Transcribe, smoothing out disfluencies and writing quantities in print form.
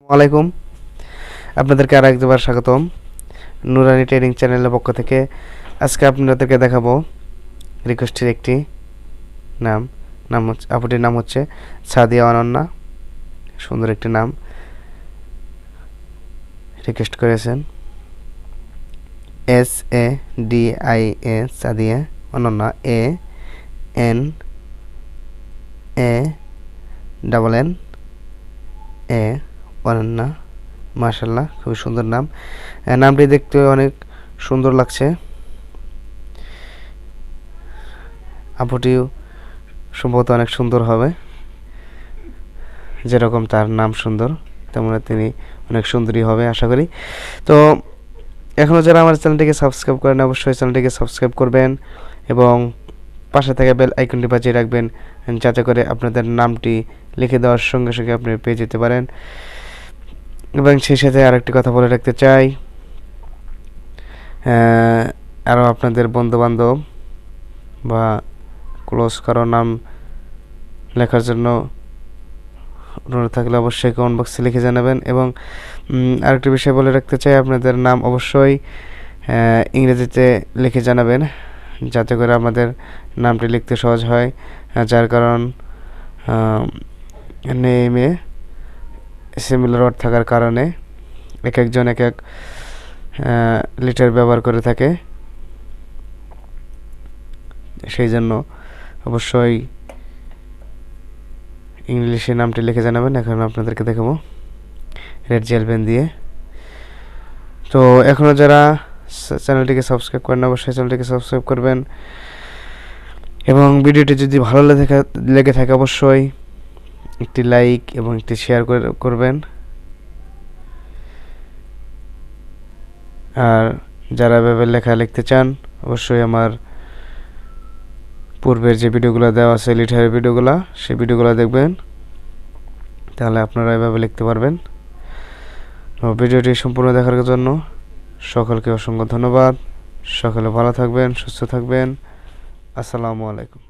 আলাইকুম, আপনাদেরকে আরেকবার স্বাগতম নুরানি ট্রেডিং চ্যানেলের পক্ষ থেকে। আজকে আপনাদেরকে দেখাবো রিকোয়েস্টের একটি নাম হচ্ছে আপুটির নাম হচ্ছে সাদিয়া অনন্যা। সুন্দর একটি নাম রিকোয়েস্ট করেছেন। SADIA Sadia Ananya, ANNA Ananya. মাশাআল্লাহ, খুবই সুন্দর নাম। নামটি দেখতে অনেক সুন্দর লাগছে। আপুটিও সম্ভবত অনেক সুন্দর হবে, যেরকম তার নাম সুন্দর তেমন তিনি অনেক সুন্দরী হবে আশা করি। তো এখনও যারা আমার চ্যানেলটিকে সাবস্ক্রাইব করেন অবশ্যই চ্যানেলটিকে সাবস্ক্রাইব করবেন এবং পাশে থাকা বেল আইকনটি বাজিয়ে রাখবেন, যাতে করে আপনাদের নামটি লিখে দেওয়ার সঙ্গে সঙ্গে আপনি পেয়ে যেতে পারেন। এবং সেই সাথে আরেকটি কথা বলে রাখতে চাই, আরও আপনাদের বন্ধুবান্ধব বা ক্লোজ কারো নাম লেখার জন্য অনুরোধ থাকলে অবশ্যই কমেন্ট বক্সে লিখে জানাবেন। এবং আরেকটি বিষয় বলে রাখতে চাই, আপনাদের নাম অবশ্যই ইংরেজিতে লিখে জানাবেন, যাতে করে আমাদের নামটি লিখতে সহজ হয়। যার কারণ নেমে সিমিলার ওয়ার্ড থাকার কারণে এক একজন এক এক লিটার ব্যবহার করে থাকে, সেই জন্য অবশ্যই ইংলিশে নামটি লিখে জানাবেন। এখন আপনাদেরকে দেখাবো রেড জেল পেন দিয়ে। তো এখনও যারা চ্যানেলটিকে সাবস্ক্রাইব করেন অবশ্যই চ্যানেলটিকে সাবস্ক্রাইব করবেন এবং ভিডিওটি যদি ভালো লেগে থাকে অবশ্যই একটি লাইক এবং একটি শেয়ার করবেন। আর যারা এভাবে লেখা লিখতে চান অবশ্যই আমার পূর্বের যে ভিডিওগুলো দেওয়া আছে লিটারের ভিডিওগুলো, সেই ভিডিওগুলো দেখবেন, তাহলে আপনারা এভাবে লিখতে পারবেন। ভিডিওটি সম্পূর্ণ দেখার জন্য সকলকে অসংখ্য ধন্যবাদ। সকলে ভালো থাকবেন, সুস্থ থাকবেন। আসসালামু আলাইকুম।